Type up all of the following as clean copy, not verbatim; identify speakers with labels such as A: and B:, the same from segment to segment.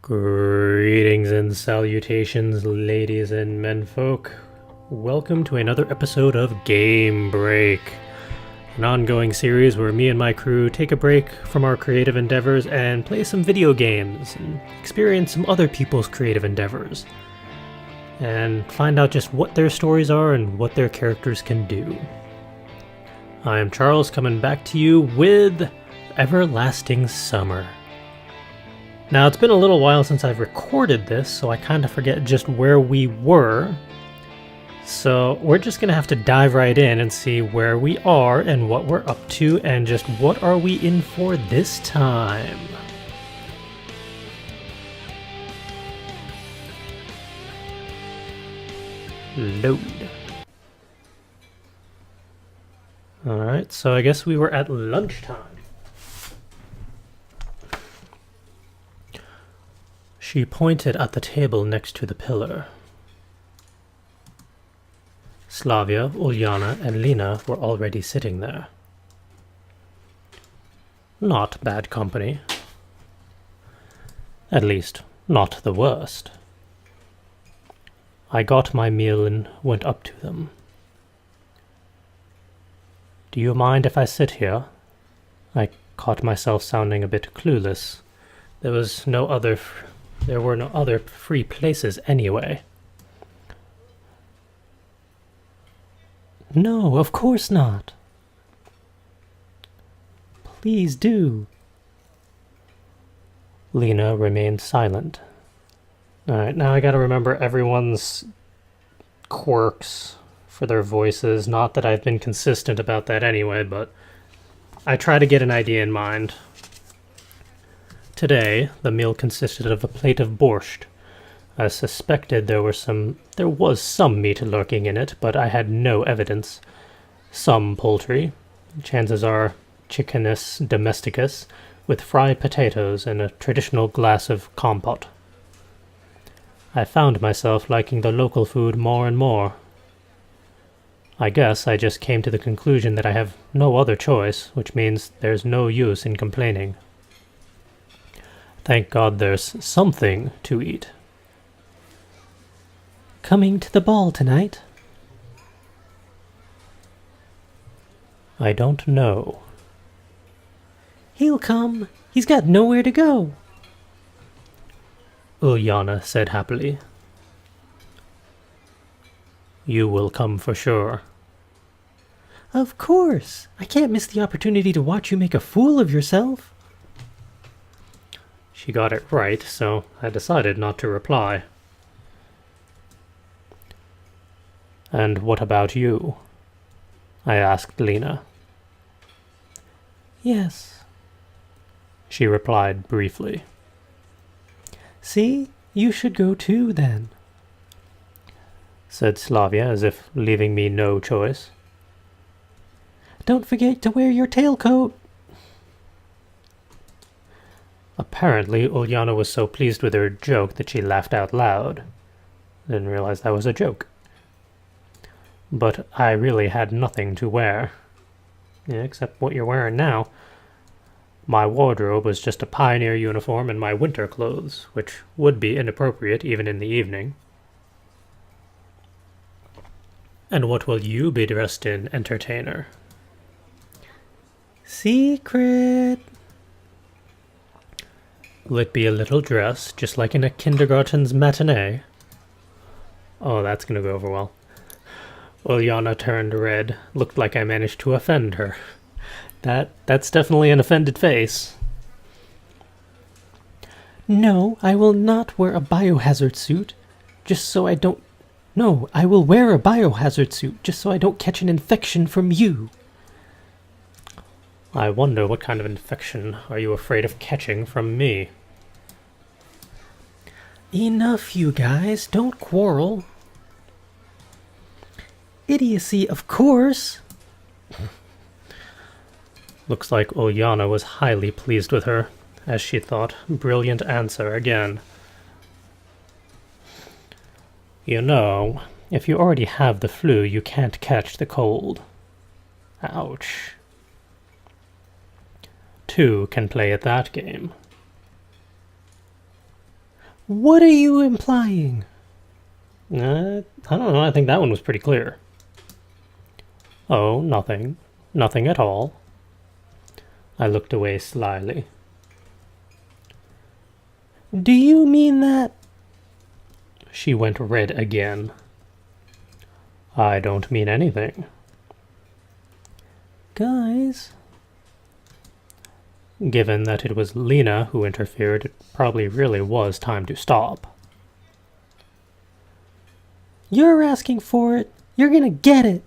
A: Greetings and salutations, ladies and menfolk. Welcome to another episode of Game Break, an ongoing series where me and my crew take a break from our creative endeavors and play some video games and experience some other people's creative endeavors and find out just what their stories are and what their characters can do. I am Charles, coming back to you with Everlasting Summer. Now, it's been a little while since I've recorded this, so I kind of forget just where we were. So we're just going to have to dive right in and see where we are and what we're up to and just what are we in for this time. Load. Alright, so I guess we were at lunchtime. She pointed at the table next to the pillar. Slavia, Ulyana, and Lena were already sitting there. Not bad company. At least, not the worst. I got my meal and went up to them. Do you mind if I sit here? I caught myself sounding a bit clueless. There were no other free places anyway. No, of course not. Please do. Lena remained silent. Alright, now I gotta remember everyone's quirks for their voices. Not that I've been consistent about that anyway, but I try to get an idea in mind. Today, the meal consisted of a plate of borscht. I suspected there was some meat lurking in it, but I had no evidence. Some poultry, chances are Chickenus domesticus, with fried potatoes and a traditional glass of compote. I found myself liking the local food more and more. I guess I just came to the conclusion that I have no other choice, which means there's no use in complaining. Thank God there's something to eat. Coming to the ball tonight? I don't know. He'll come. He's got nowhere to go. Ulyana said happily. You will come for sure. Of course. I can't miss the opportunity to watch you make a fool of yourself. She got it right, so I decided not to reply. And what about you? I asked Lena. Yes, she replied briefly. See, you should go too, then, said Slavia, as if leaving me no choice. Don't forget to wear your tailcoat. Apparently, Ulyana was so pleased with her joke that she laughed out loud. Didn't realize that was a joke. But I really had nothing to wear. Yeah, except what you're wearing now. My wardrobe was just a pioneer uniform and my winter clothes, which would be inappropriate even in the evening. And what will you be dressed in, entertainer? Secret! Will it be a little dress, just like in a kindergarten's matinee? Oh, that's gonna go over well. Ulyana turned red. Looked like I managed to offend her. That's definitely an offended face. No, I will not wear a biohazard suit, just so I don't... No, I will wear a biohazard suit, just so I don't catch an infection from you. I wonder what kind of infection are you afraid of catching from me? Enough, you guys. Don't quarrel. Idiocy, of course. Looks like Ulyana was highly pleased with her, as she thought. Brilliant answer again. You know, if you already have the flu, you can't catch the cold. Ouch. Two can play at that game. What are you implying? I don't know, I think that one was pretty clear. Oh, nothing. Nothing at all. I looked away slyly. Do you mean that? She went red again. I don't mean anything. Guys. Given that it was Lena who interfered, it probably really was time to stop. You're asking for it. You're gonna get it.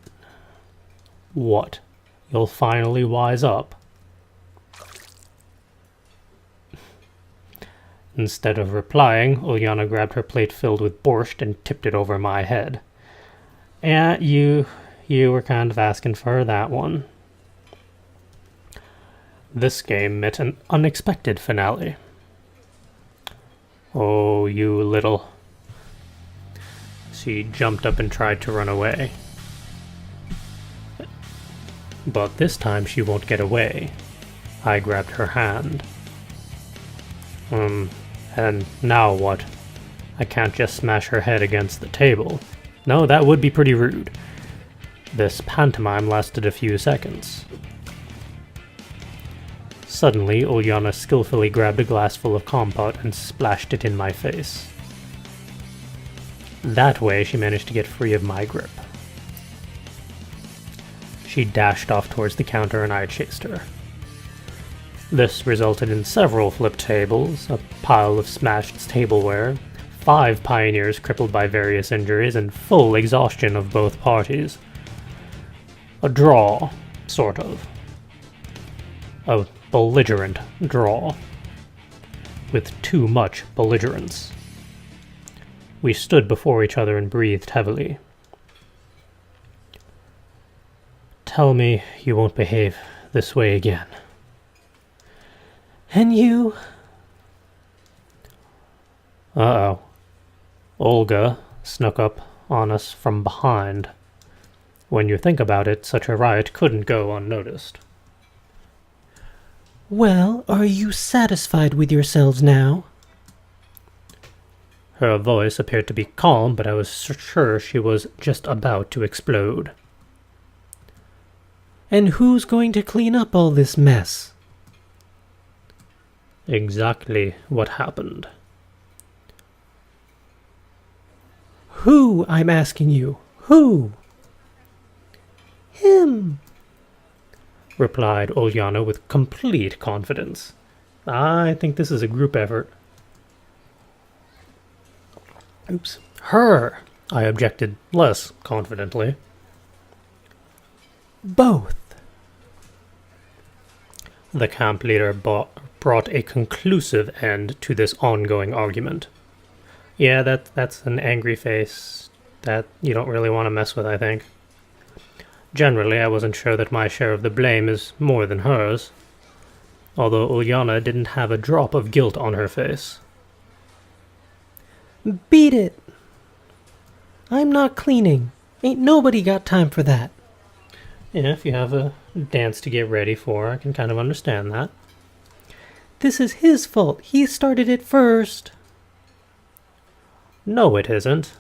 A: What? You'll finally wise up? Instead of replying, Ulyana grabbed her plate filled with borscht and tipped it over my head. Yeah, you were kind of asking for that one. This game met an unexpected finale. Oh, you little... She jumped up and tried to run away. But this time she won't get away. I grabbed her hand. And now what? I can't just smash her head against the table. No, that would be pretty rude. This pantomime lasted a few seconds. Suddenly, Ulyana skillfully grabbed a glass full of compote and splashed it in my face. That way, she managed to get free of my grip. She dashed off towards the counter and I chased her. This resulted in several flipped tables, a pile of smashed tableware, 5 pioneers crippled by various injuries, and full exhaustion of both parties. A draw, sort of. A belligerent draw. With too much belligerence. We stood before each other and breathed heavily. Tell me you won't behave this way again. And you? Uh-oh. Olga snuck up on us from behind. When you think about it, such a riot couldn't go unnoticed. Well, are you satisfied with yourselves now? Her voice appeared to be calm, but I was sure she was just about to explode. And who's going to clean up all this mess? Exactly what happened. Who, I'm asking you? Who? Him, replied Ulyana with complete confidence. I think this is a group effort. Oops. Her, I objected less confidently. Both. The camp leader brought a conclusive end to this ongoing argument. Yeah, that's an angry face that you don't really want to mess with, I think. Generally, I wasn't sure that my share of the blame is more than hers, although Ulyana didn't have a drop of guilt on her face. Beat it! I'm not cleaning. Ain't nobody got time for that. Yeah, if you have a dance to get ready for, I can kind of understand that. This is his fault. He started it first. No, it isn't.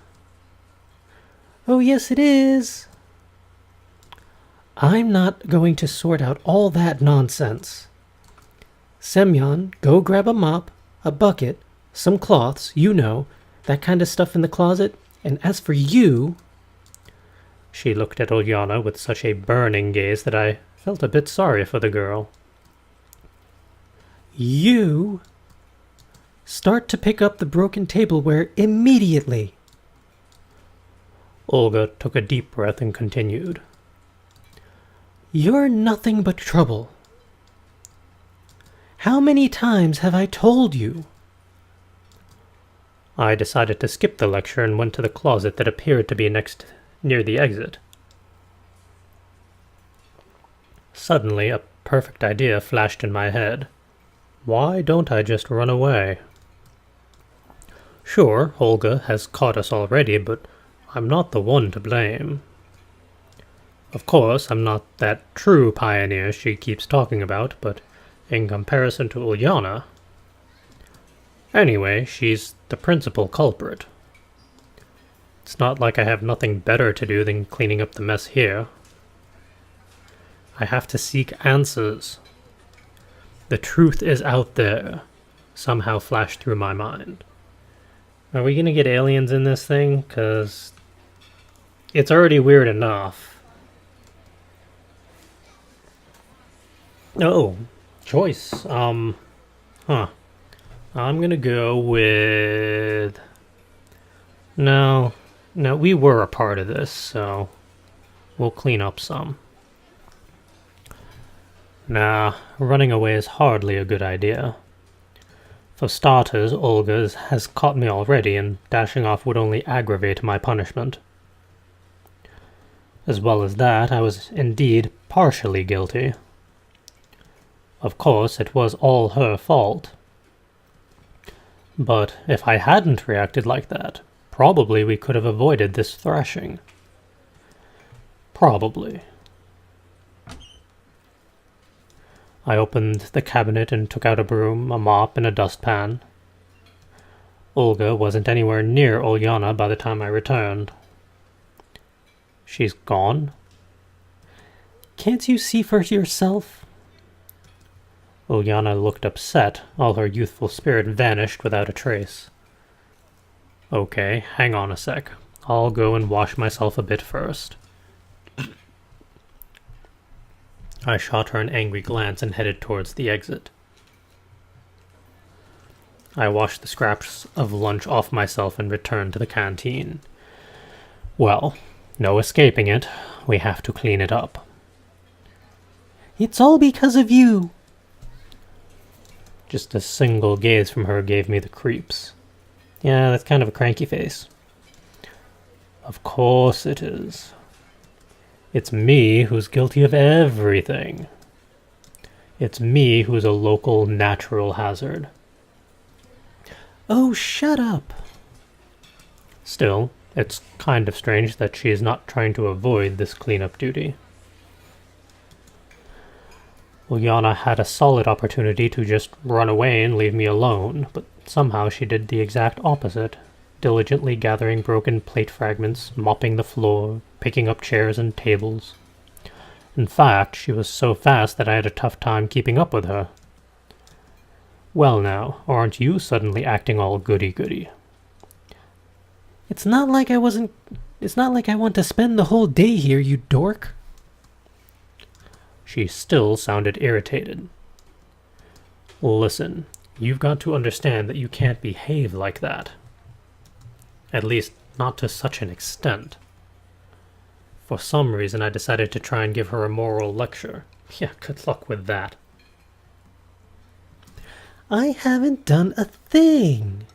A: Oh, yes, it is. I'm not going to sort out all that nonsense. Semyon, go grab a mop, a bucket, some cloths, you know, that kind of stuff in the closet. And as for you... She looked at Ulyana with such a burning gaze that I felt a bit sorry for the girl. You... start to pick up the broken tableware immediately. Olga took a deep breath and continued. You're nothing but trouble. How many times have I told you? I decided to skip the lecture and went to the closet that appeared to be near the exit. Suddenly, a perfect idea flashed in my head. Why don't I just run away? Sure, Olga has caught us already, but I'm not the one to blame. Of course, I'm not that true pioneer she keeps talking about, but in comparison to Ulyana... Anyway, she's the principal culprit. It's not like I have nothing better to do than cleaning up the mess here. I have to seek answers. The truth is out there, somehow flashed through my mind. Are we gonna get aliens in this thing? 'Cause it's already weird enough. Oh, choice. I'm gonna go with... No, we were a part of this, so we'll clean up some. Nah, running away is hardly a good idea. For starters, Olga has caught me already, and dashing off would only aggravate my punishment. As well as that, I was indeed partially guilty. Of course, it was all her fault. But if I hadn't reacted like that, probably we could have avoided this thrashing. Probably. I opened the cabinet and took out a broom, a mop, and a dustpan. Olga wasn't anywhere near Ulyana by the time I returned. She's gone? Can't you see for yourself? Ulyana looked upset. All her youthful spirit vanished without a trace. Okay, hang on a sec. I'll go and wash myself a bit first. I shot her an angry glance and headed towards the exit. I washed the scraps of lunch off myself and returned to the canteen. Well, no escaping it. We have to clean it up. It's all because of you. Just a single gaze from her gave me the creeps. Yeah, that's kind of a cranky face. Of course it is. It's me who's guilty of everything. It's me who's a local natural hazard. Oh, shut up! Still, it's kind of strange that she is not trying to avoid this cleanup duty. Ulyana had a solid opportunity to just run away and leave me alone, but somehow she did the exact opposite, diligently gathering broken plate fragments, mopping the floor, picking up chairs and tables. In fact, she was so fast that I had a tough time keeping up with her. Well now, aren't you suddenly acting all goody-goody? It's not like I want to spend the whole day here, you dork. She still sounded irritated. Listen, you've got to understand that you can't behave like that. At least, not to such an extent. For some reason, I decided to try and give her a moral lecture. Yeah, good luck with that. I haven't done a thing.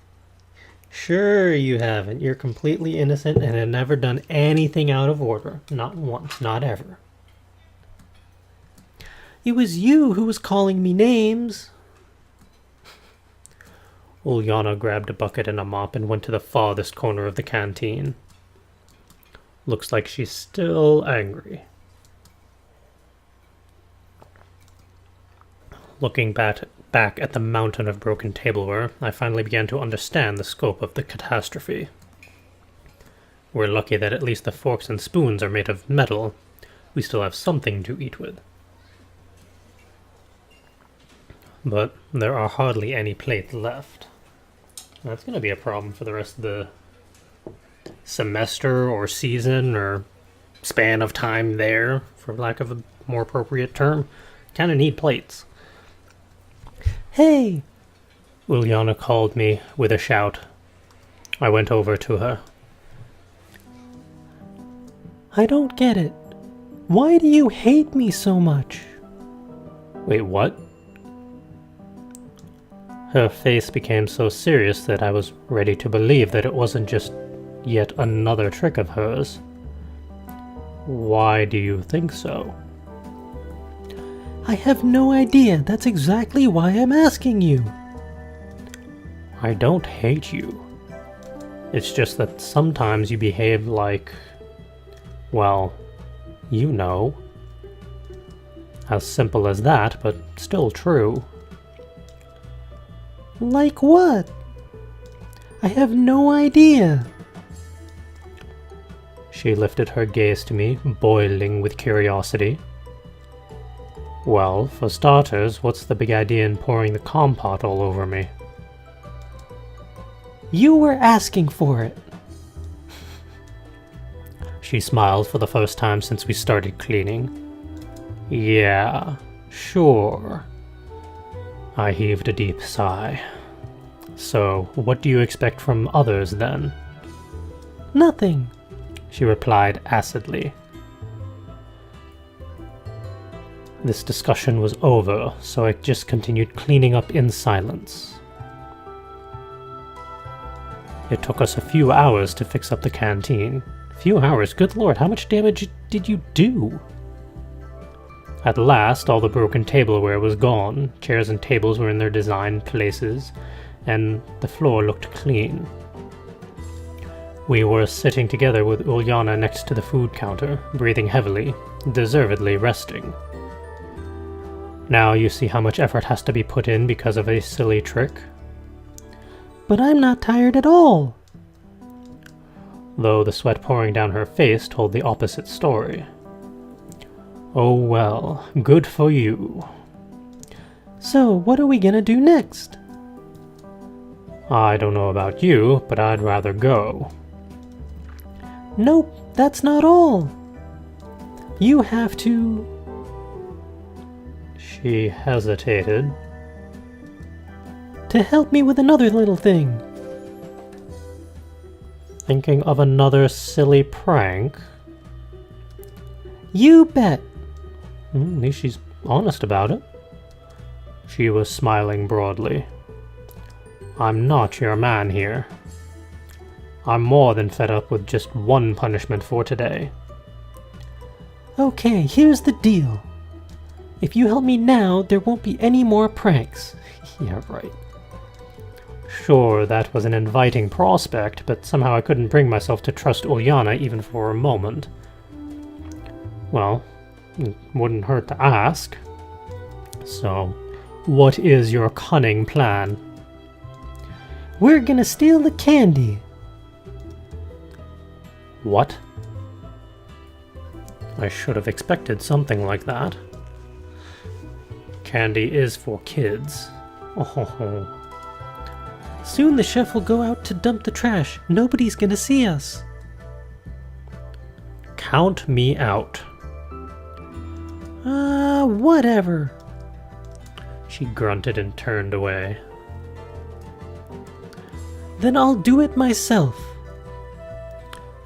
A: Sure you haven't. You're completely innocent and have never done anything out of order. Not once, not ever. It was you who was calling me names. Ulyana grabbed a bucket and a mop and went to the farthest corner of the canteen. Looks like she's still angry. Looking back at the mountain of broken tableware, I finally began to understand the scope of the catastrophe. We're lucky that at least the forks and spoons are made of metal. We still have something to eat with. But there are hardly any plates left. That's going to be a problem for the rest of the semester or season or span of time there, for lack of a more appropriate term. Kind of need plates. Hey! Ulyana called me with a shout. I went over to her. I don't get it. Why do you hate me so much? Wait, what? Her face became so serious that I was ready to believe that it wasn't just yet another trick of hers. Why do you think so? I have no idea. That's exactly why I'm asking you. I don't hate you. It's just that sometimes you behave like... well, you know. As simple as that, but still true. Like what? I have no idea. She lifted her gaze to me, boiling with curiosity. Well, for starters, what's the big idea in pouring the compote all over me? You were asking for it. She smiled for the first time since we started cleaning. Yeah, sure. I heaved a deep sigh. So, what do you expect from others then? Nothing, she replied acidly. This discussion was over, so I just continued cleaning up in silence. It took us a few hours to fix up the canteen. Few hours? Good lord, how much damage did you do? At last, all the broken tableware was gone, chairs and tables were in their designed places, and the floor looked clean. We were sitting together with Ulyana next to the food counter, breathing heavily, deservedly resting. Now you see how much effort has to be put in because of a silly trick. But I'm not tired at all. Though the sweat pouring down her face told the opposite story. Oh well, good for you. So, what are we gonna do next? I don't know about you, but I'd rather go. Nope, that's not all. You have to... She hesitated. To help me with another little thing. Thinking of another silly prank? You bet. At least she's honest about it. She was smiling broadly. I'm not your man here. I'm more than fed up with just one punishment for today. Okay, here's the deal. If you help me now, there won't be any more pranks. Yeah, right. Sure, that was an inviting prospect, but somehow I couldn't bring myself to trust Ulyana even for a moment. Well, it wouldn't hurt to ask. So, what is your cunning plan? We're gonna steal the candy. What? I should have expected something like that. Candy is for kids. Oh. Soon the chef will go out to dump the trash. Nobody's gonna see us. Count me out. Whatever. She grunted and turned away. Then I'll do it myself.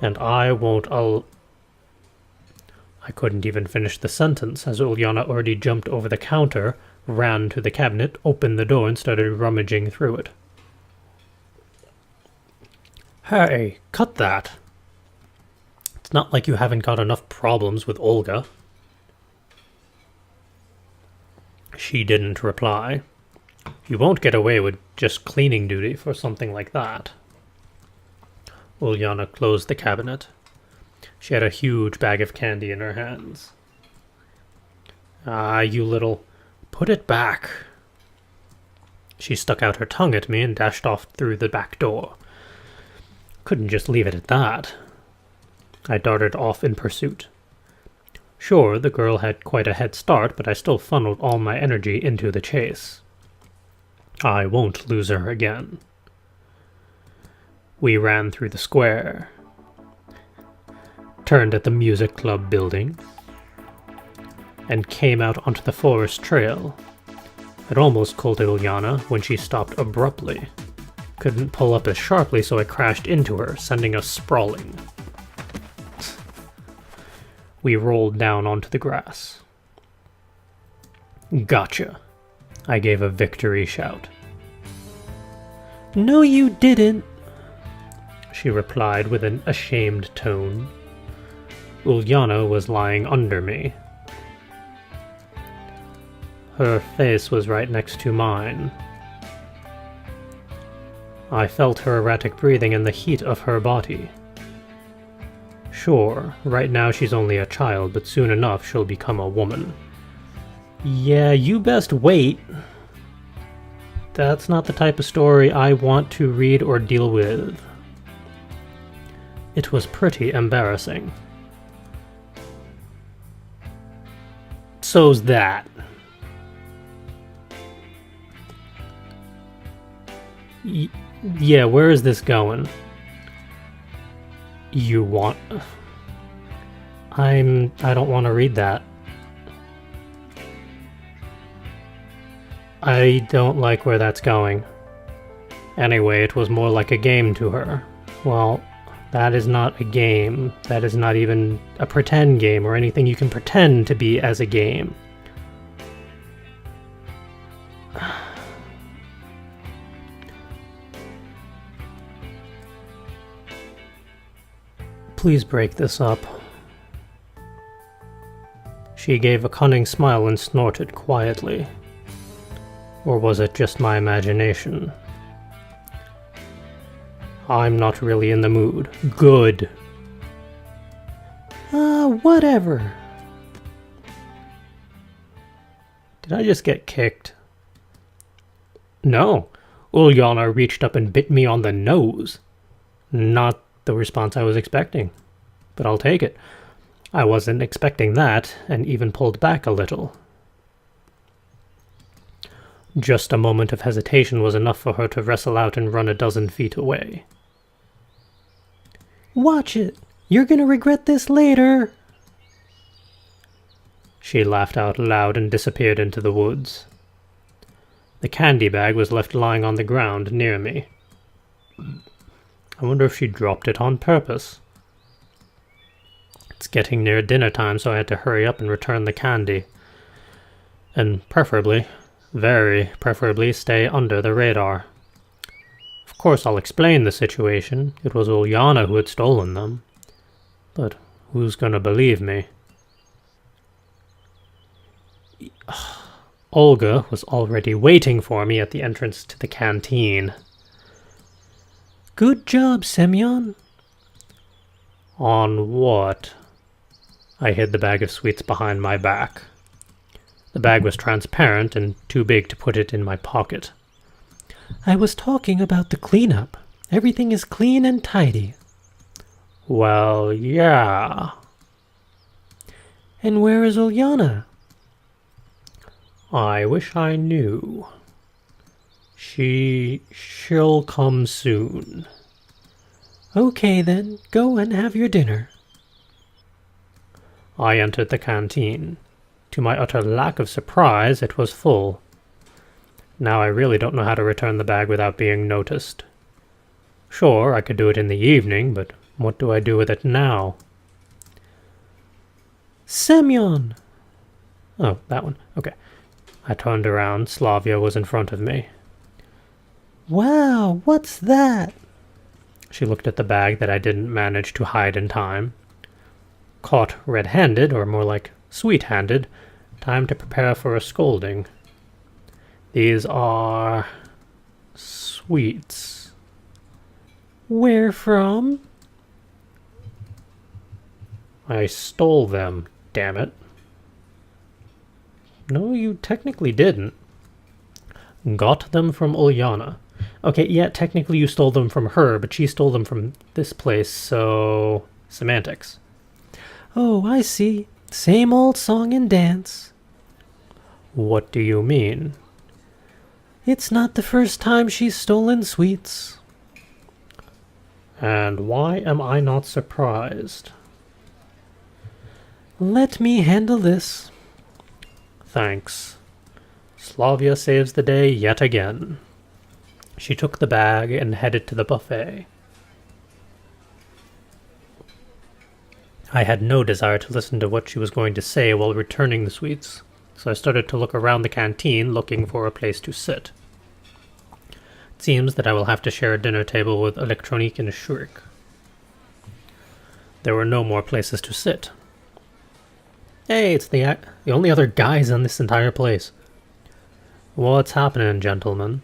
A: And I won't I couldn't even finish the sentence as Ulyana already jumped over the counter, ran to the cabinet, opened the door and started rummaging through it. Hey, cut that. It's not like you haven't got enough problems with Olga. She didn't reply. You won't get away with just cleaning duty for something like that. Ulyana closed the cabinet. She had a huge bag of candy in her hands. Ah, you little... Put it back. She stuck out her tongue at me and dashed off through the back door. Couldn't just leave it at that. I darted off in pursuit. Sure, the girl had quite a head start, but I still funneled all my energy into the chase. I won't lose her again. We ran through the square, turned at the music club building, and came out onto the forest trail. It almost called Ulyana when she stopped abruptly. Couldn't pull up as sharply, so I crashed into her, sending us sprawling. We rolled down onto the grass. Gotcha. I gave a victory shout. No, you didn't, she replied with an ashamed tone. Ulyana was lying under me. Her face was right next to mine. I felt her erratic breathing and the heat of her body. Sure, right now she's only a child, but soon enough she'll become a woman. Yeah, you best wait. That's not the type of story I want to read or deal with. It was pretty embarrassing. So's that. Yeah, where is this going? You want... I don't want to read that. I don't like where that's going. Anyway, it was more like a game to her. Well, that is not a game. That is not even a pretend game or anything you can pretend to be as a game. Please break this up. She gave a cunning smile and snorted quietly. Or was it just my imagination? I'm not really in the mood. Good. Whatever. Did I just get kicked? No. Ulyana reached up and bit me on the nose. Not the response I was expecting, but I'll take it. I wasn't expecting that, and even pulled back a little. Just a moment of hesitation was enough for her to wrestle out and run a dozen feet away. Watch it! You're gonna regret this later! She laughed out loud and disappeared into the woods. The candy bag was left lying on the ground near me. I wonder if she dropped it on purpose. It's getting near dinner time, so I had to hurry up and return the candy. And preferably, very preferably, stay under the radar. Of course, I'll explain the situation. It was Ulyana who had stolen them. But who's gonna believe me? Olga was already waiting for me at the entrance to the canteen. Good job, Semyon. On what? I hid the bag of sweets behind my back. The bag was transparent and too big to put it in my pocket. I was talking about the cleanup. Everything is clean and tidy. Well, yeah. And where is Ulyana? I wish I knew. She'll come soon. Okay then, go and have your dinner. I entered the canteen. To my utter lack of surprise, it was full. Now I really don't know how to return the bag without being noticed. Sure, I could do it in the evening, but what do I do with it now? Semyon! Oh, that one. Okay. I turned around. Slavia was in front of me. Wow, what's that? She looked at the bag that I didn't manage to hide in time. Caught red-handed, or more like sweet-handed, time to prepare for a scolding. These are... sweets. Where from? I stole them, damn it. No, you technically didn't. Got them from Ulyana. Okay, yeah, technically you stole them from her, but she stole them from this place, so... semantics. Oh, I see. Same old song and dance. What do you mean? It's not the first time she's stolen sweets. And why am I not surprised? Let me handle this. Thanks. Slavia saves the day yet again. She took the bag and headed to the buffet. I had no desire to listen to what she was going to say while returning the sweets, so I started to look around the canteen looking for a place to sit. It seems that I will have to share a dinner table with Electronique and Shurik. There were no more places to sit. Hey, it's the only other guys in this entire place. What's happening, gentlemen?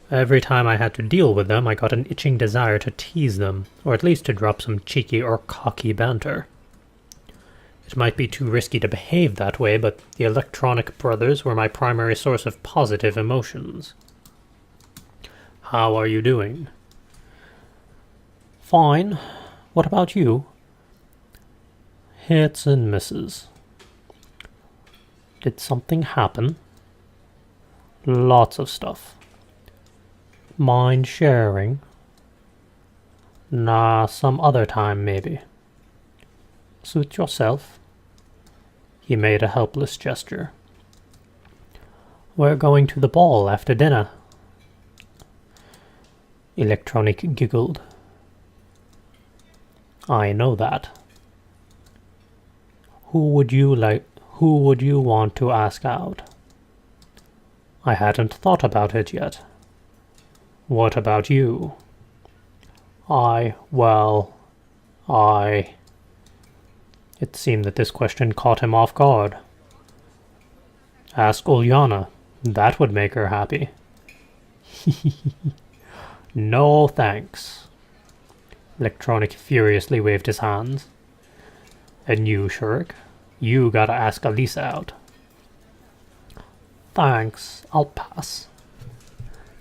A: Every time I had to deal with them, I got an itching desire to tease them, or at least to drop some cheeky or cocky banter. It might be too risky to behave that way, but the electronic brothers were my primary source of positive emotions. How are you doing? Fine. What about you? Hits and misses. Did something happen? Lots of stuff. Mind sharing? Nah, some other time maybe. Suit yourself. He made a helpless gesture. We're going to the ball after dinner. Electronic giggled. I know that. Who would you want to ask out? I hadn't thought about it yet. What about you? It seemed that this question caught him off guard. Ask Ulyana. That would make her happy. No thanks. Electronic furiously waved his hands. And you, Shurk, you gotta ask Alisa out. Thanks, I'll pass.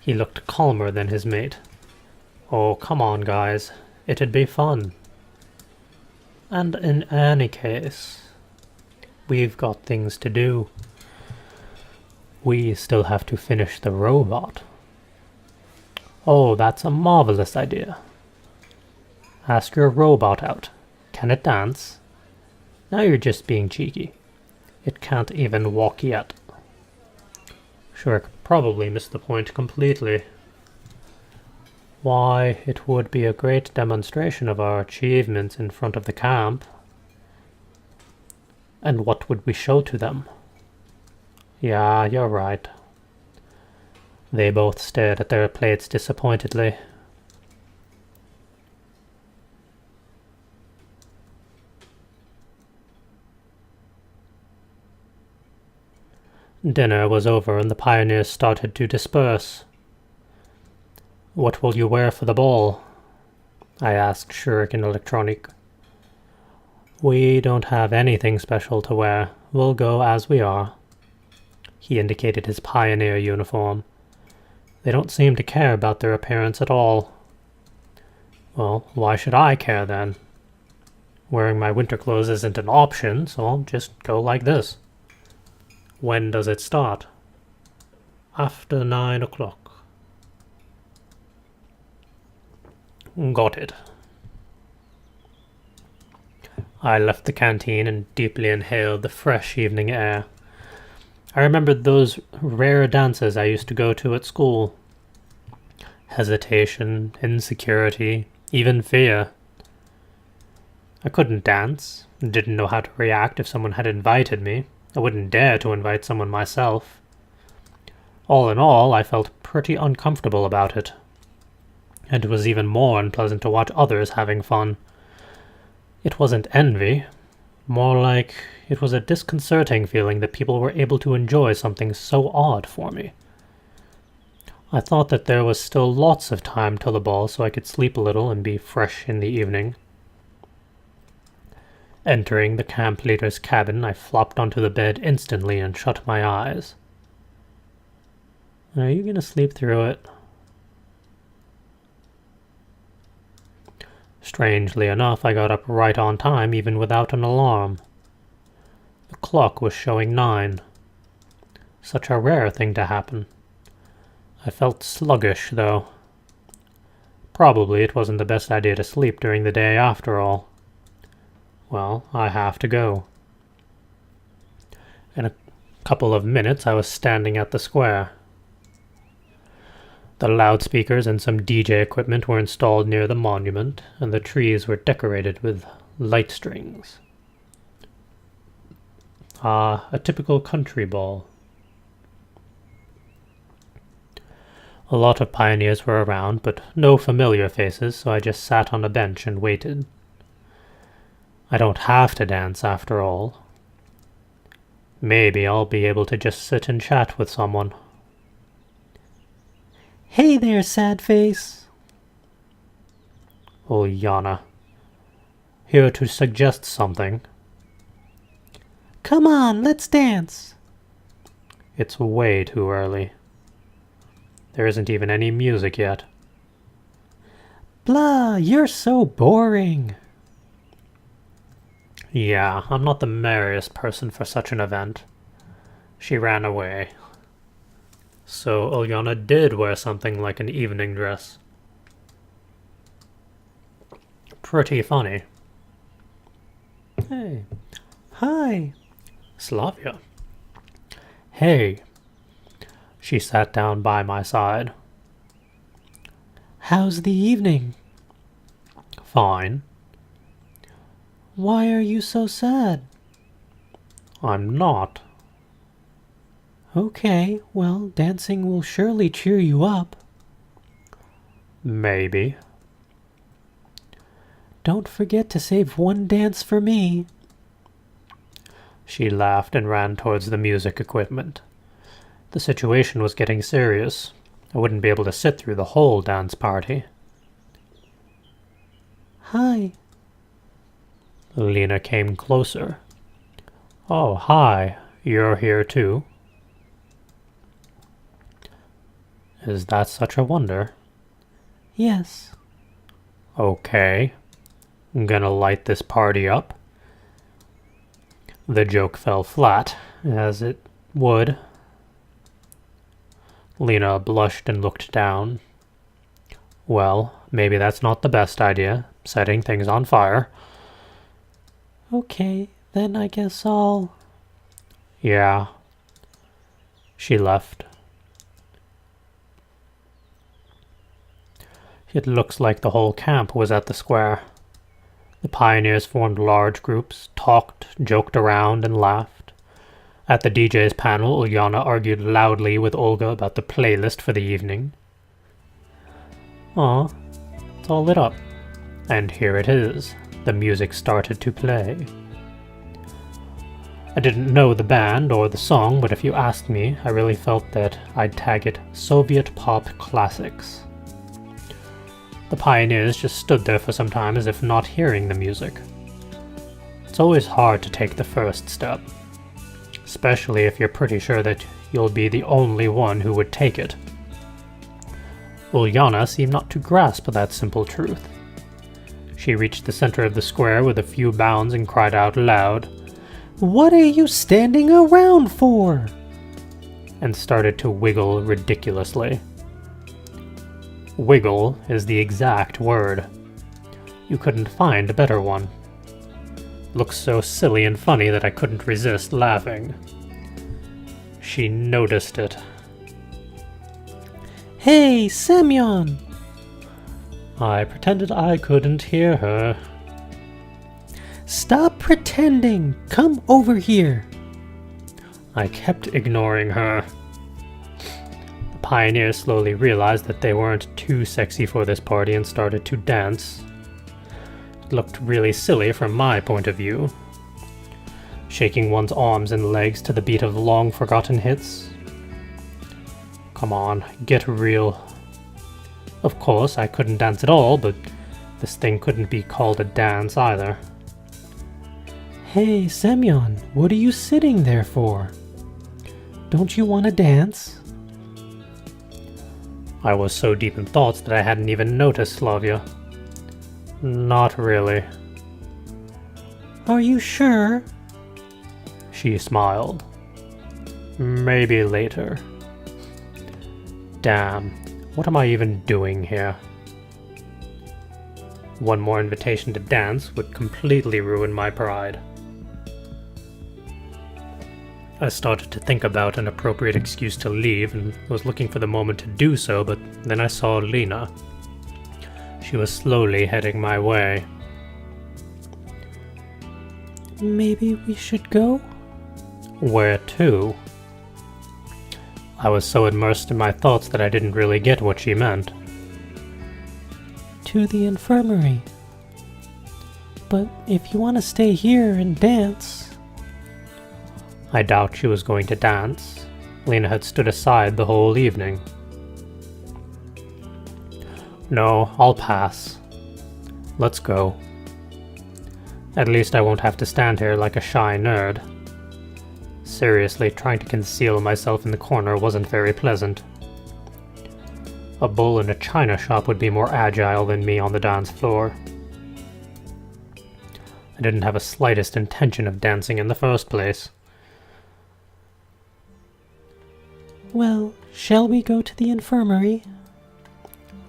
A: He looked calmer than his mate. Oh, come on, guys. It'd be fun. And in any case, we've got things to do. We still have to finish the robot. Oh, that's a marvelous idea. Ask your robot out. Can it dance? Now you're just being cheeky. It can't even walk yet. Shurk probably missed the point completely. Why, it would be a great demonstration of our achievements in front of the camp. And what would we show to them? Yeah, you're right. They both stared at their plates disappointedly. Dinner was over and the pioneers started to disperse. What will you wear for the ball? I asked Shurk in electronic. We don't have anything special to wear. We'll go as we are. He indicated his pioneer uniform. They don't seem to care about their appearance at all. Well, why should I care then? Wearing my winter clothes isn't an option, so I'll just go like this. When does it start? After 9 o'clock. Got it. I left the canteen and deeply inhaled the fresh evening air. I remembered those rare dances I used to go to at school. Hesitation, insecurity, even fear. I couldn't dance, didn't know how to react if someone had invited me. I wouldn't dare to invite someone myself. All in all, I felt pretty uncomfortable about it. And it was even more unpleasant to watch others having fun. It wasn't envy. More like it was a disconcerting feeling that people were able to enjoy something so odd for me. I thought that there was still lots of time till the ball so I could sleep a little and be fresh in the evening. Entering the camp leader's cabin, I flopped onto the bed instantly and shut my eyes. Are you going to sleep through it? Strangely enough, I got up right on time even without an alarm. The clock was showing 9. Such a rare thing to happen. I felt sluggish, though. Probably it wasn't the best idea to sleep during the day after all. Well, I have to go. In a couple of minutes, I was standing at the square. The loudspeakers and some DJ equipment were installed near the monument, and the trees were decorated with light strings. A typical country ball. A lot of pioneers were around, but no familiar faces, so I just sat on a bench and waited. I don't have to dance after all. Maybe I'll be able to just sit and chat with someone. Hey there, sad face. Oh, Yana. Here to suggest something.
B: Come on, let's dance.
A: It's way too early. There isn't even any music yet.
B: Blah, you're so boring.
A: Yeah, I'm not the merriest person for such an event. She ran away. So Ulyana did wear something like an evening dress. Pretty funny.
B: Hey. Hi.
A: Slavia. Hey. She sat down by my side.
B: How's the evening?
A: Fine.
B: Why are you so sad?
A: I'm not.
B: Okay, well, dancing will surely cheer you up.
A: Maybe.
B: Don't forget to save one dance for me.
A: She laughed and ran towards the music equipment. The situation was getting serious. I wouldn't be able to sit through the whole dance party.
B: Hi.
A: Lena came closer. Oh, hi. You're here too? Is that such a wonder?
B: Yes.
A: Okay. I'm gonna light this party up. The joke fell flat, as it would. Lena blushed and looked down. Well, maybe that's not the best idea, setting things on fire.
B: Okay, then I guess I'll...
A: Yeah. She left. It looks like the whole camp was at the square. The pioneers formed large groups, talked, joked around, and laughed. At the DJ's panel, Ulyana argued loudly with Olga about the playlist for the evening. Aw, it's all lit up. And here it is. The music started to play. I didn't know the band or the song, but if you asked me, I really felt that I'd tag it Soviet pop classics. The pioneers just stood there for some time as if not hearing the music. It's always hard to take the first step, especially if you're pretty sure that you'll be the only one who would take it. Ulyana seemed not to grasp that simple truth. She reached the center of the square with a few bounds and cried out loud,
B: "What are you standing around for?"
A: and started to wiggle ridiculously. Wiggle is the exact word. You couldn't find a better one. Looks so silly and funny that I couldn't resist laughing. She noticed it.
B: Hey, Semyon!
A: I pretended I couldn't hear her.
B: Stop pretending! Come over here!
A: I kept ignoring her. The pioneers slowly realized that they weren't too sexy for this party and started to dance. It looked really silly from my point of view. Shaking one's arms and legs to the beat of long-forgotten hits. Come on, get real. Of course, I couldn't dance at all, but this thing couldn't be called a dance either.
B: Hey, Semyon, what are you sitting there for? Don't you want to dance?
A: I was so deep in thoughts that I hadn't even noticed Slavia. Not really.
B: Are you sure?
A: She smiled. Maybe later. Damn, what am I even doing here? One more invitation to dance would completely ruin my pride. I started to think about an appropriate excuse to leave and was looking for the moment to do so, but then I saw Lena. She was slowly heading my way.
B: Maybe we should go?
A: Where to? I was so immersed in my thoughts that I didn't really get what she meant.
B: To the infirmary. But if you want to stay here and dance...
A: I doubt she was going to dance. Lena had stood aside the whole evening. No, I'll pass. Let's go. At least I won't have to stand here like a shy nerd. Seriously, trying to conceal myself in the corner wasn't very pleasant. A bull in a china shop would be more agile than me on the dance floor. I didn't have a slightest intention of dancing in the first place.
B: Well, shall we go to the infirmary?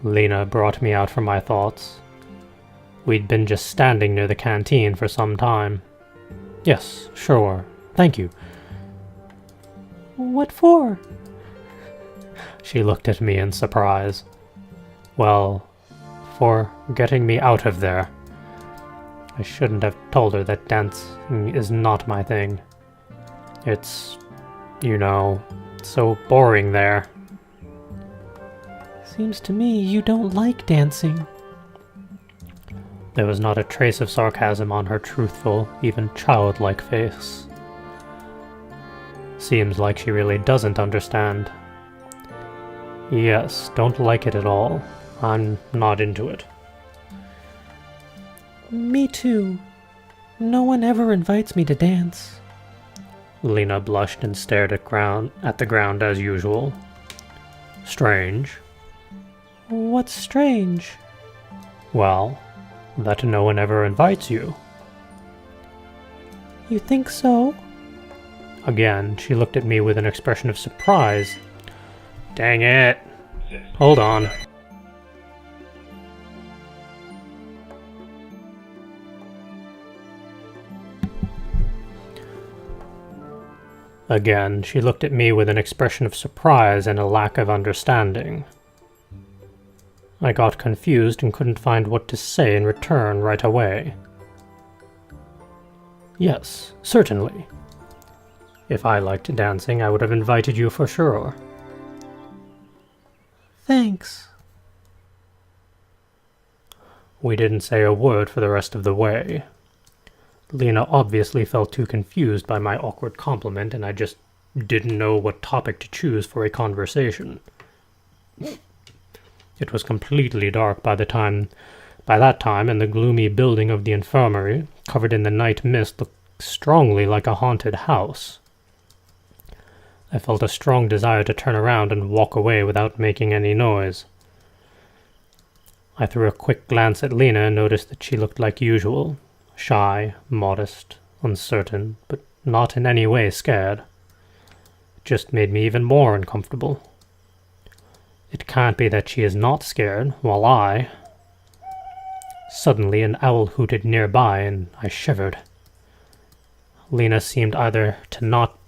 A: Lena brought me out from my thoughts. We'd been just standing near the canteen for some time. Yes, sure. Thank you.
B: What for?
A: She looked at me in surprise. Well, for getting me out of there. I shouldn't have told her that dancing is not my thing. It's, you know, so boring there.
B: Seems to me you don't like dancing.
A: There was not a trace of sarcasm on her truthful, even childlike face. Seems like she really doesn't understand. Yes, don't like it at all. I'm not into it.
B: Me too. No one ever invites me to dance.
A: Lena blushed and stared at the ground as usual. Strange.
B: What's strange?
A: Well, that no one ever invites you.
B: You think so?
A: Again, she looked at me with an expression of surprise. Dang it. Hold on. Again, she looked at me with an expression of surprise and a lack of understanding. I got confused and couldn't find what to say in return right away. Yes, certainly. If I liked dancing, I would have invited you for sure.
B: Thanks.
A: We didn't say a word for the rest of the way. Lena obviously felt too confused by my awkward compliment, and I just didn't know what topic to choose for a conversation. It was completely dark by that time, and the gloomy building of the infirmary, covered in the night mist, looked strongly like a haunted house. I felt a strong desire to turn around and walk away without making any noise. I threw a quick glance at Lena and noticed that she looked like usual, shy, modest, uncertain, but not in any way scared. It just made me even more uncomfortable. It can't be that she is not scared, while I... Suddenly an owl hooted nearby, and I shivered. Lena seemed either not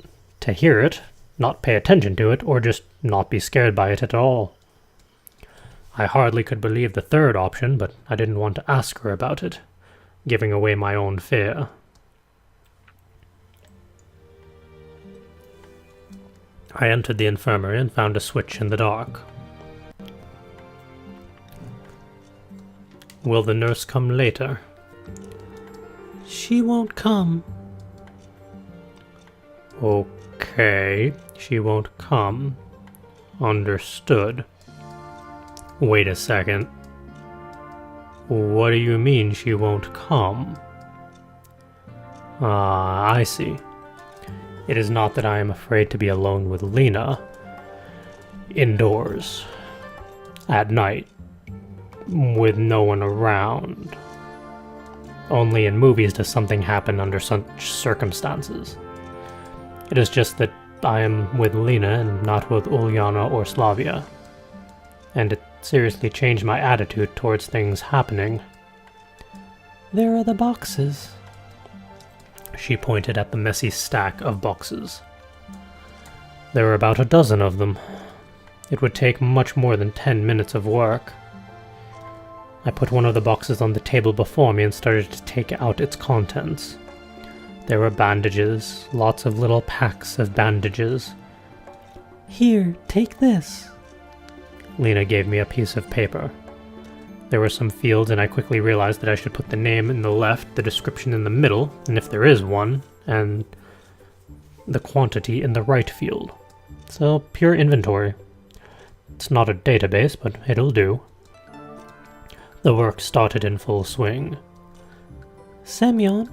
A: to hear it, not pay attention to it, or just not be scared by it at all. I hardly could believe the third option, but I didn't want to ask her about it, giving away my own fear. I entered the infirmary and found a switch in the dark. Will the nurse come later?
B: She won't come.
A: Okay, she won't come. Understood. Wait a second. What do you mean she won't come? Ah, I see. It is not that I am afraid to be alone with Lena. Indoors. At night. With no one around. Only in movies does something happen under such circumstances. It is just that I am with Lena and not with Ulyana or Slavia. And it seriously changed my attitude towards things happening.
B: There are the boxes.
A: She pointed at the messy stack of boxes. There were about a dozen of them. It would take much more than 10 minutes of work. I put one of the boxes on the table before me and started to take out its contents. There were bandages, lots of little packs of bandages.
B: Here, take this.
A: Lena gave me a piece of paper. There were some fields, and I quickly realized that I should put the name in the left, the description in the middle, and if there is one, and the quantity in the right field. So, pure inventory. It's not a database, but it'll do. The work started in full swing.
B: Semyon,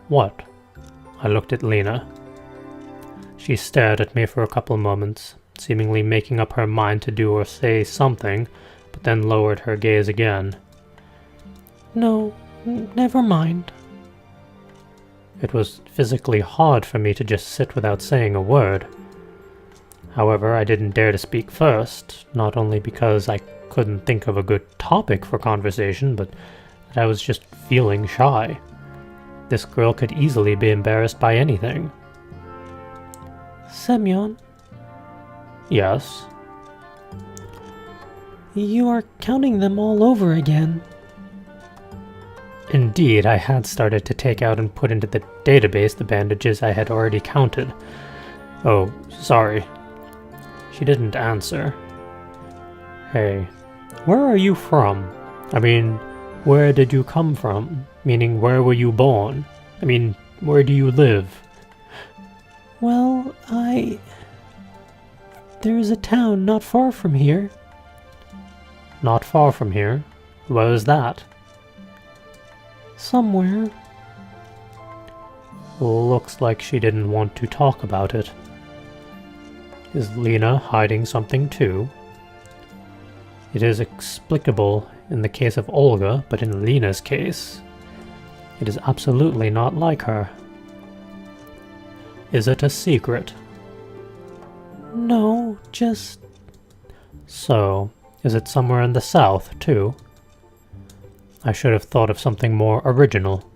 A: What? I looked at Lena. She stared at me for a couple moments, seemingly making up her mind to do or say something, but then lowered her gaze again.
B: No, never mind.
A: It was physically hard for me to just sit without saying a word. However, I didn't dare to speak first, not only because I couldn't think of a good topic for conversation, but that I was just feeling shy. This girl could easily be embarrassed by anything.
B: Semyon,
A: Yes?
B: you are counting them all over again.
A: Indeed, I had started to take out and put into the database the bandages I had already counted. Oh, sorry. She didn't answer. Hey, where are you from? I mean, where did you come from? Meaning, where were you born? I mean, where do you live?
B: Well, there's a town not far from here.
A: Not far from here. Where is that?
B: Somewhere.
A: Looks like she didn't want to talk about it. Is Lena hiding something too? It is explicable in the case of Olga, but in Lena's case, it is absolutely not like her. Is it a secret?
B: No, just...
A: So, is it somewhere in the south too? I should have thought of something more original.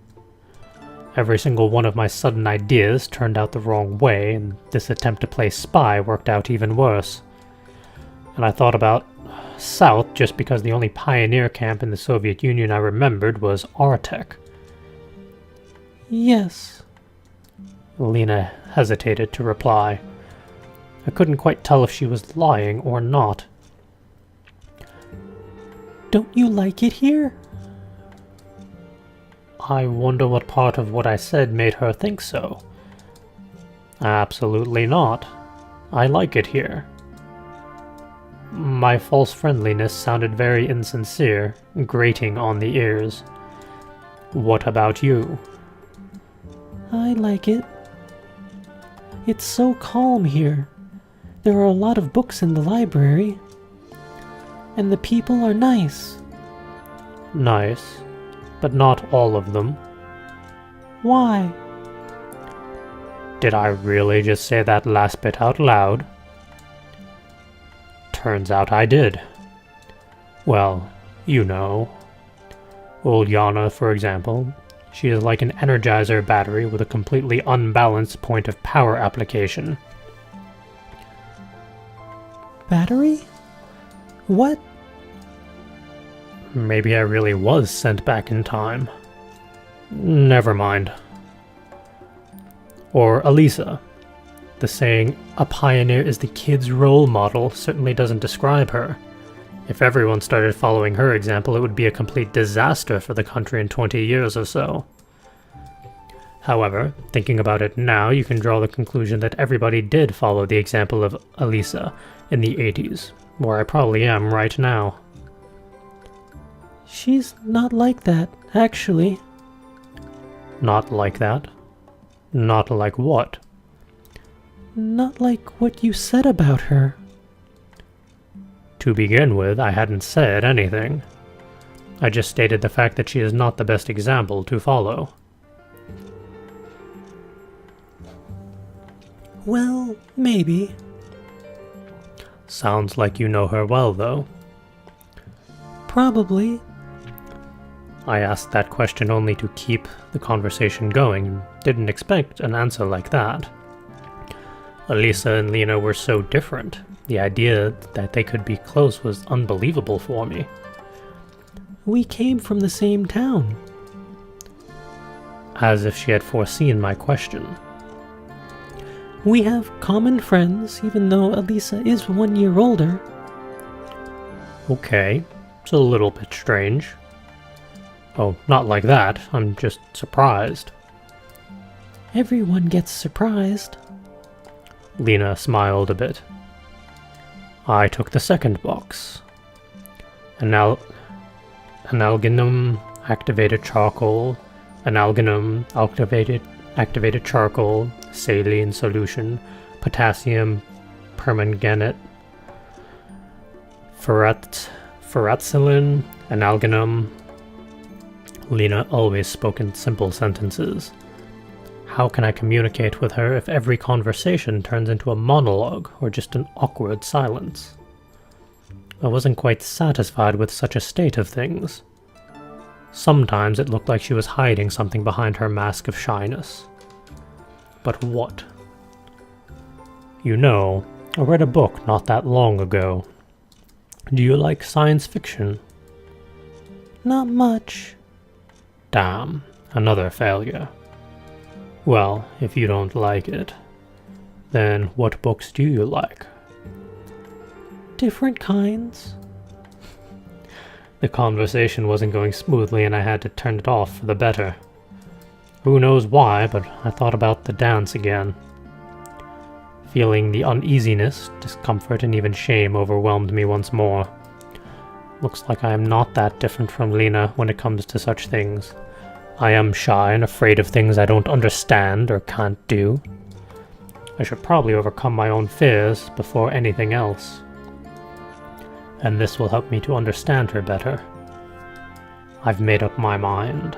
A: Every single one of my sudden ideas turned out the wrong way, and this attempt to play spy worked out even worse. And I thought about south just because the only pioneer camp in the Soviet Union I remembered was Artek.
B: Yes.
A: Lena hesitated to reply. I couldn't quite tell if she was lying or not.
B: Don't you like it here?
A: I wonder what part of what I said made her think so. Absolutely not. I like it here. My false friendliness sounded very insincere, grating on the ears. What about you?
B: I like it. It's so calm here. There are a lot of books in the library. And the people are nice.
A: Nice, but not all of them.
B: Why?
A: Did I really just say that last bit out loud? Turns out I did. Well, you know. Ulyana, for example. She is like an energizer battery with a completely unbalanced point of power application.
B: Battery? What?
A: Maybe I really was sent back in time. Never mind. Or Elisa. The saying, "a pioneer is the kid's role model," certainly doesn't describe her. If everyone started following her example, it would be a complete disaster for the country in 20 years or so. However, thinking about it now, you can draw the conclusion that everybody did follow the example of Elisa in the 80s, where I probably am right now.
B: She's not like that, actually.
A: Not like that? Not like what?
B: Not like what you said about her.
A: To begin with, I hadn't said anything. I just stated the fact that she is not the best example to follow.
B: Well, maybe.
A: Sounds like you know her well, though.
B: Probably.
A: I asked that question only to keep the conversation going, and didn't expect an answer like that. Elisa and Lena were so different. The idea that they could be close was unbelievable for me.
B: We came from the same town.
A: As if she had foreseen my question.
B: We have common friends, even though Elisa is 1 year older.
A: Okay, it's a little bit strange. Oh, not like that. I'm just surprised.
B: Everyone gets surprised.
A: Lena smiled a bit. I took the second box. Analginum activated charcoal. Analginum activated charcoal, saline solution, potassium permanganate, ferratzilin, analginum. Lena always spoke in simple sentences. How can I communicate with her if every conversation turns into a monologue or just an awkward silence? I wasn't quite satisfied with such a state of things. Sometimes it looked like she was hiding something behind her mask of shyness. But what? You know, I read a book not that long ago. Do you like science fiction?
B: Not much.
A: Damn, another failure. Well, if you don't like it, then what books do you like?
B: Different kinds.
A: The conversation wasn't going smoothly and I had to turn it off for the better. Who knows why, but I thought about the dance again. Feeling the uneasiness, discomfort, and even shame overwhelmed me once more. Looks like I am not that different from Lena when it comes to such things. I am shy and afraid of things I don't understand or can't do. I should probably overcome my own fears before anything else. And this will help me to understand her better. I've made up my mind.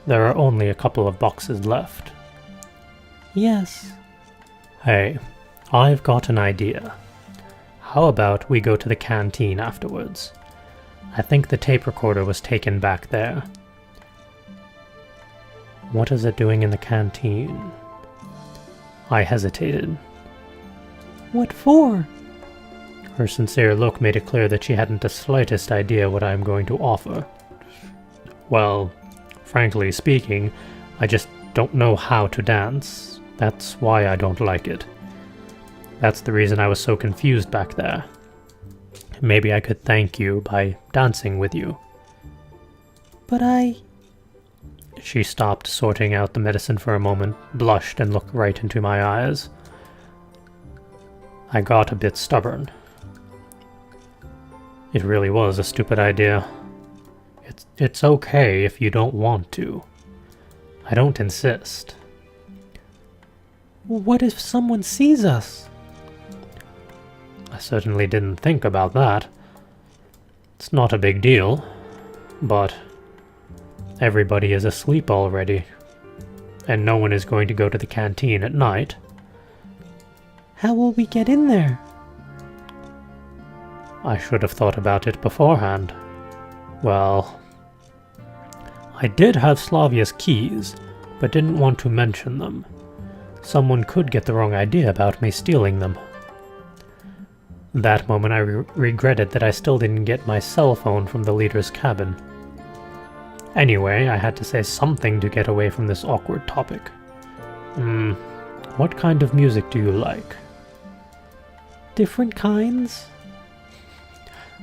A: There are only a couple of boxes left.
B: Yes.
A: Hey, I've got an idea. How about we go to the canteen afterwards? I think the tape recorder was taken back there. What is it doing in the canteen? I hesitated.
B: What for?
A: Her sincere look made it clear that she hadn't the slightest idea what I am going to offer. Well, frankly speaking, I just don't know how to dance. That's why I don't like it. That's the reason I was so confused back there. Maybe I could thank you by dancing with you.
B: But I...
A: She stopped sorting out the medicine for a moment, blushed, and looked right into my eyes. I got a bit stubborn. It really was a stupid idea. It's okay if you don't want to. I don't insist.
B: What if someone sees us?
A: I certainly didn't think about that. It's not a big deal, but everybody is asleep already, and no one is going to go to the canteen at night.
B: How will we get in there?
A: I should have thought about it beforehand. Well, I did have Slavia's keys, but didn't want to mention them. Someone could get the wrong idea about me stealing them. That moment I regretted that I still didn't get my cell phone from the leader's cabin. Anyway, I had to say something to get away from this awkward topic. What kind of music do you like?
B: Different kinds?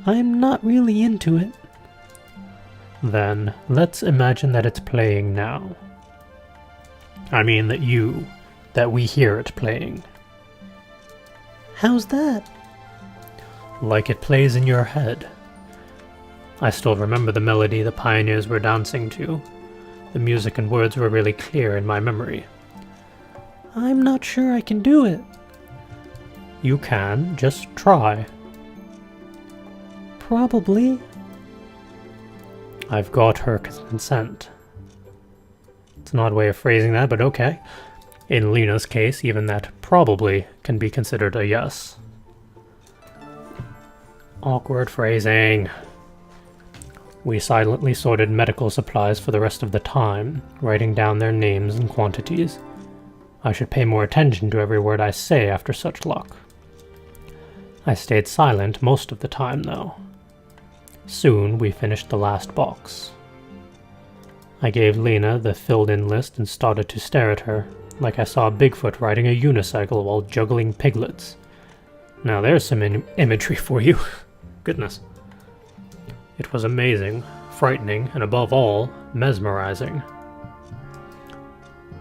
B: I'm not really into it.
A: Then, let's imagine that it's playing now. I mean that we hear it playing.
B: How's that?
A: Like it plays in your head. I still remember the melody the pioneers were dancing to. The music and words were really clear in my memory.
B: I'm not sure I can do it.
A: You can, just try.
B: Probably.
A: I've got her consent. It's an odd way of phrasing that, but okay. In Lena's case, even that probably can be considered a yes. Awkward phrasing. We silently sorted medical supplies for the rest of the time, writing down their names and quantities. I should pay more attention to every word I say after such luck. I stayed silent most of the time, though. Soon we finished the last box. I gave Lena the filled-in list and started to stare at her, like I saw Bigfoot riding a unicycle while juggling piglets. Now there's some imagery for you. Goodness. It was amazing, frightening, and above all, mesmerizing.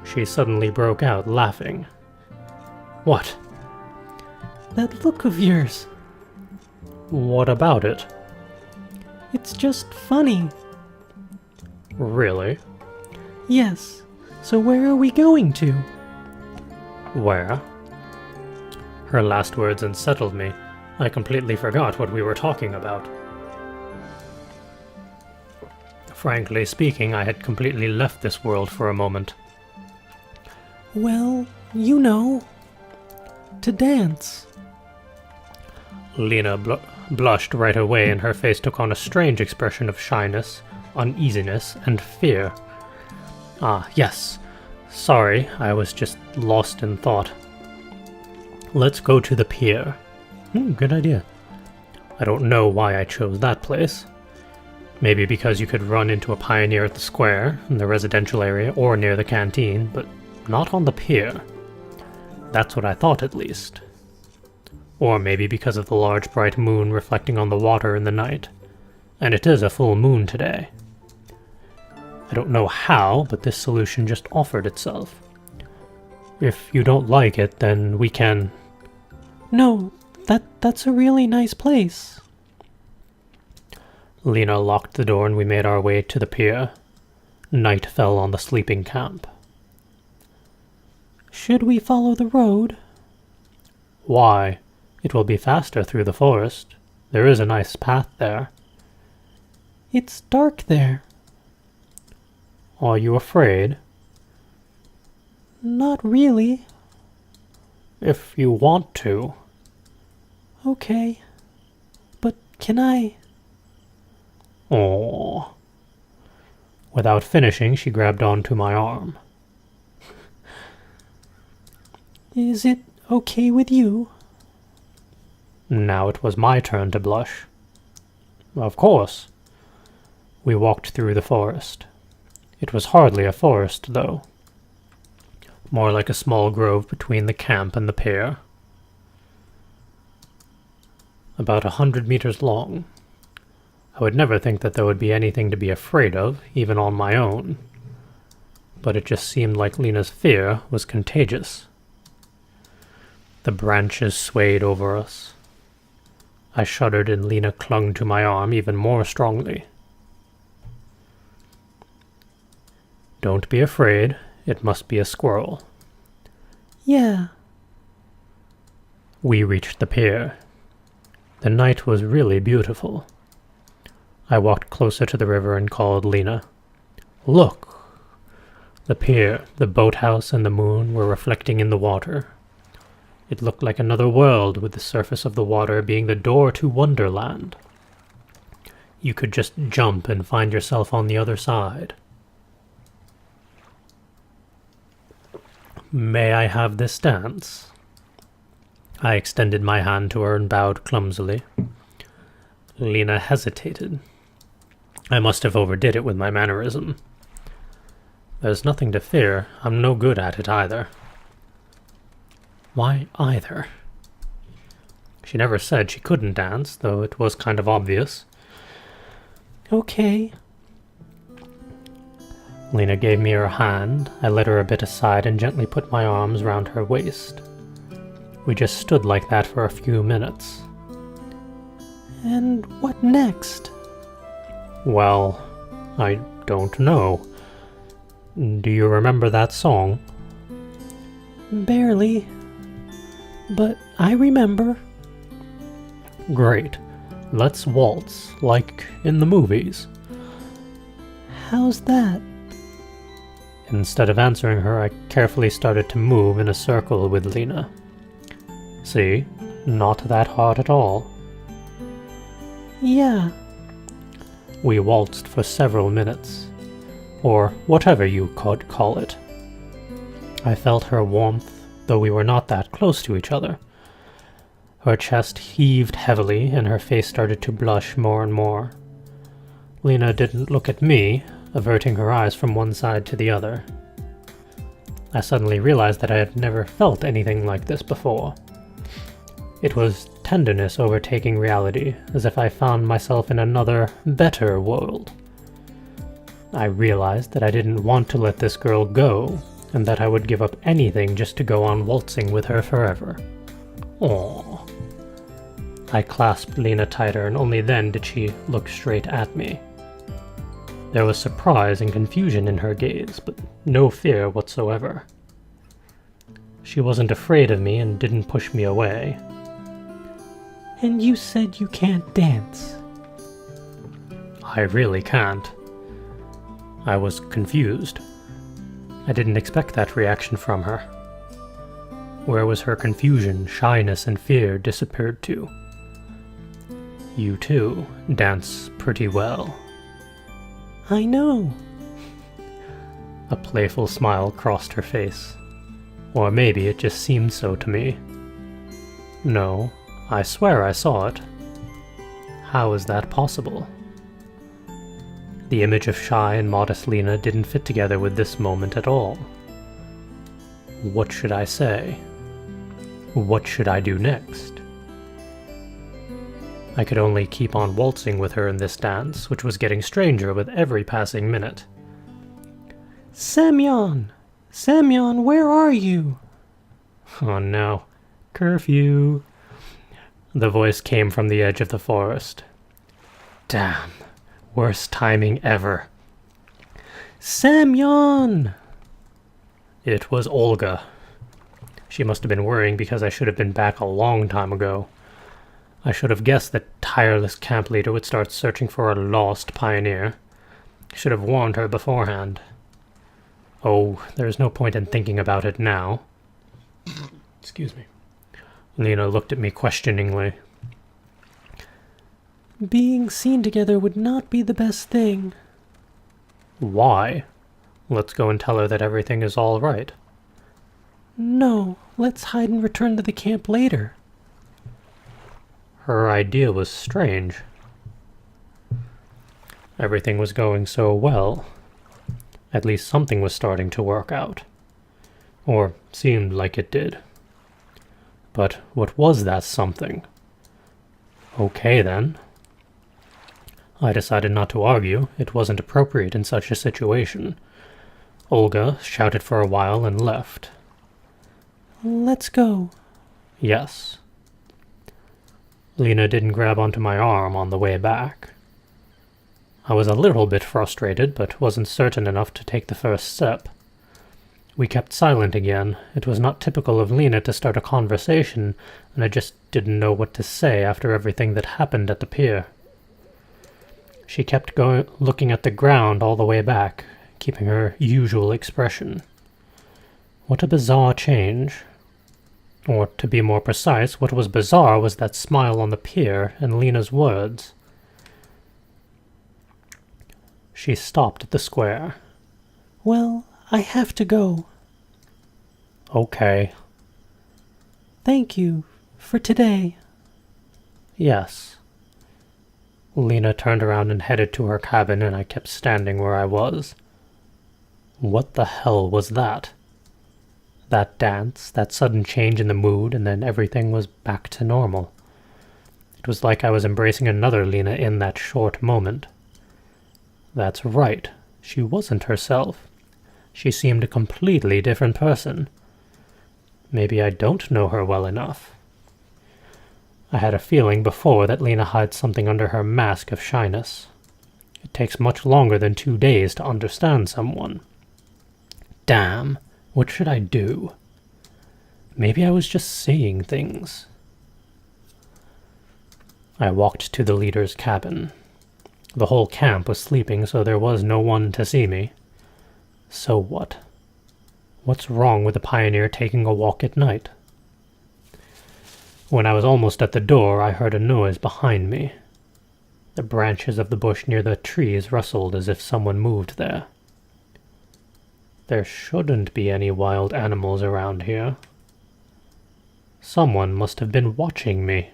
A: She suddenly broke out laughing. What?
B: That look of yours.
A: What about it?
B: It's just funny.
A: Really?
B: Yes. So where are we going to?
A: Where? Her last words unsettled me. I completely forgot what we were talking about. Frankly speaking, I had completely left this world for a moment.
B: Well, you know, to dance.
A: Lena blushed right away, and her face took on a strange expression of shyness, uneasiness, and fear. Ah, yes. Sorry, I was just lost in thought. Let's go to the pier. Good idea. I don't know why I chose that place. Maybe because you could run into a pioneer at the square, in the residential area, or near the canteen, but not on the pier. That's what I thought, at least. Or maybe because of the large bright moon reflecting on the water in the night. And it is a full moon today. I don't know how, but this solution just offered itself. If you don't like it, then we can...
B: No, that's a really nice place.
A: Lena locked the door and we made our way to the pier. Night fell on the sleeping camp.
B: Should we follow the road?
A: Why? It will be faster through the forest. There is a nice path there.
B: It's dark there.
A: Are you afraid?
B: Not really.
A: If you want to.
B: Okay. But can I...
A: Oh. Without finishing, she grabbed onto my arm.
B: Is it okay with you?
A: Now it was my turn to blush. Of course. We walked through the forest. It was hardly a forest, though. More like a small grove between the camp and the pier. About 100 meters long. I would never think that there would be anything to be afraid of, even on my own. But it just seemed like Lena's fear was contagious. The branches swayed over us. I shuddered and Lena clung to my arm even more strongly. Don't be afraid, it must be a squirrel.
B: Yeah.
A: We reached the pier. The night was really beautiful. I walked closer to the river and called Lena. Look! The pier, the boathouse, and the moon were reflecting in the water. It looked like another world, with the surface of the water being the door to Wonderland. You could just jump and find yourself on the other side. May I have this dance? I extended my hand to her and bowed clumsily. Lena hesitated. I must have overdid it with my mannerism. There's nothing to fear. I'm no good at it either. Why either? She never said she couldn't dance, though it was kind of obvious.
B: Okay.
A: Lena gave me her hand. I led her a bit aside and gently put my arms round her waist. We just stood like that for a few minutes.
B: And what next?
A: Well, I don't know. Do you remember that song?
B: Barely. But I remember.
A: Great. Let's waltz, like in the movies.
B: How's that?
A: Instead of answering her, I carefully started to move in a circle with Lena. See? Not that hard at all.
B: Yeah.
A: We waltzed for several minutes, or whatever you could call it. I felt her warmth, though we were not that close to each other. Her chest heaved heavily, and her face started to blush more and more. Lena didn't look at me, averting her eyes from one side to the other. I suddenly realized that I had never felt anything like this before. It was tenderness overtaking reality, as if I found myself in another, better world. I realized that I didn't want to let this girl go, and that I would give up anything just to go on waltzing with her forever. Aww. I clasped Lena tighter, and only then did she look straight at me. There was surprise and confusion in her gaze, but no fear whatsoever. She wasn't afraid of me and didn't push me away.
B: And you said you can't dance.
A: I really can't. I was confused. I didn't expect that reaction from her. Where was her confusion, shyness, and fear disappeared to? You too dance pretty well.
B: I know.
A: A playful smile crossed her face. Or maybe it just seemed so to me. No, I swear I saw it. How is that possible? The image of shy and modest Lena didn't fit together with this moment at all. What should I say? What should I do next? I could only keep on waltzing with her in this dance, which was getting stranger with every passing minute.
B: Semyon! Semyon, where are you?
A: Oh no. Curfew. The voice came from the edge of the forest. Damn. Worst timing ever.
B: Semyon!
A: It was Olga. She must have been worrying because I should have been back a long time ago. I should have guessed that tireless camp leader would start searching for a lost pioneer. Should have warned her beforehand. Oh, there's no point in thinking about it now. Excuse me. Lena looked at me questioningly.
B: Being seen together would not be the best thing.
A: Why? Let's go and tell her that everything is all right.
B: No, let's hide and return to the camp later.
A: Her idea was strange. Everything was going so well. At least something was starting to work out. Or seemed like it did. But what was that something? Okay then. I decided not to argue. It wasn't appropriate in such a situation. Olga shouted for a while and left.
B: Let's go.
A: Yes. Lena didn't grab onto my arm on the way back. I was a little bit frustrated, but wasn't certain enough to take the first step. We kept silent again. It was not typical of Lena to start a conversation, and I just didn't know what to say after everything that happened at the pier. She kept looking at the ground all the way back, keeping her usual expression. What a bizarre change. Or, to be more precise, what was bizarre was that smile on the pier and Lena's words. She stopped at the square.
B: Well, I have to go.
A: Okay.
B: Thank you for today.
A: Yes. Lena turned around and headed to her cabin, and I kept standing where I was. What the hell was that? That dance, that sudden change in the mood, and then everything was back to normal. It was like I was embracing another Lena in that short moment. That's right, she wasn't herself. She seemed a completely different person. Maybe I don't know her well enough. I had a feeling before that Lena hides something under her mask of shyness. It takes much longer than 2 days to understand someone. Damn. What should I do? Maybe I was just saying things. I walked to the leader's cabin. The whole camp was sleeping, so there was no one to see me. So what? What's wrong with a pioneer taking a walk at night? When I was almost at the door, I heard a noise behind me. The branches of the bush near the trees rustled as if someone moved there. There shouldn't be any wild animals around here. Someone must have been watching me.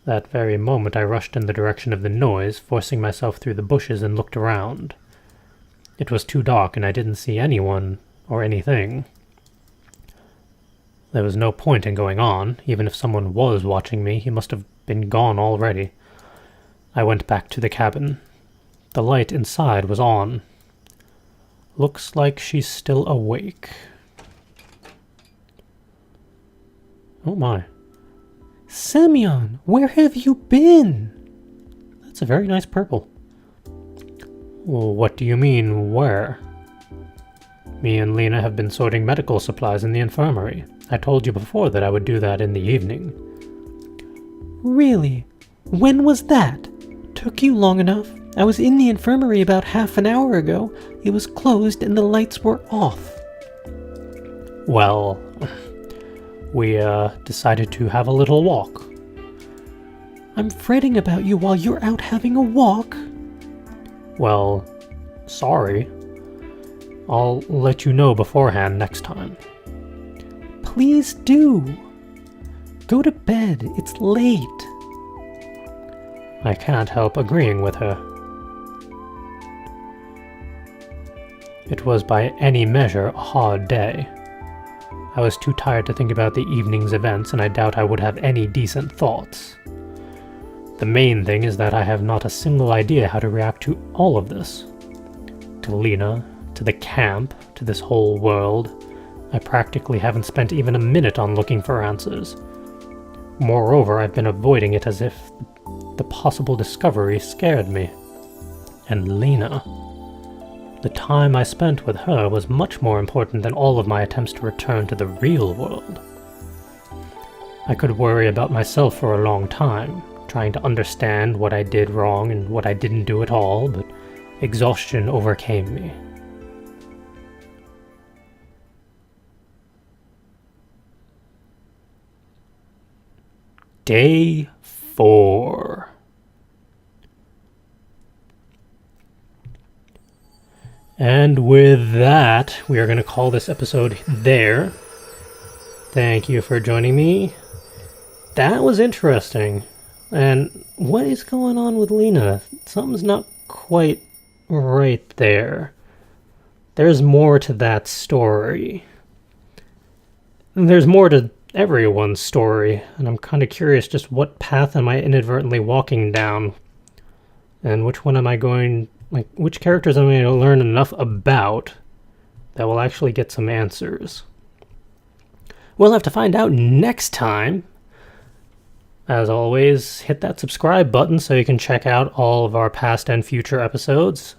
A: That very moment I rushed in the direction of the noise, forcing myself through the bushes and looked around. It was too dark and I didn't see anyone or anything. There was no point in going on. Even if someone was watching me, he must have been gone already. I went back to the cabin. The light inside was on. Looks like she's still awake. Oh my.
B: Semyon, where have you been?
A: That's a very nice purple. What do you mean, where? Me and Lena have been sorting medical supplies in the infirmary. I told you before that I would do that in the evening.
B: Really? When was that? Took you long enough. I was in the infirmary about half an hour ago. It was closed and the lights were off.
A: Well, we decided to have a little walk.
B: I'm fretting about you while you're out having a walk.
A: Well, sorry. I'll let you know beforehand next time.
B: Please do. Go to bed. It's late.
A: I can't help agreeing with her. It was by any measure a hard day. I was too tired to think about the evening's events, and I doubt I would have any decent thoughts. The main thing is that I have not a single idea how to react to all of this. To Lena, to the camp, to this whole world. I practically haven't spent even a minute on looking for answers. Moreover, I've been avoiding it as if the possible discovery scared me. And Lena. The time I spent with her was much more important than all of my attempts to return to the real world. I could worry about myself for a long time, trying to understand what I did wrong and what I didn't do at all, but exhaustion overcame me. Day 4. And with that, we are going to call this episode there. Thank you for joining me. That was interesting. And what is going on with Lena? Something's not quite right there. There's more to that story. There's more to everyone's story, and I'm kind of curious just what path am I inadvertently walking down, and which one am I going, which characters am I going to learn enough about that will actually get some answers. We'll have to find out next time. As always, hit that subscribe button so you can check out all of our past and future episodes.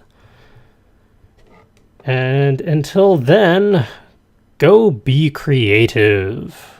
A: And until then, go be creative.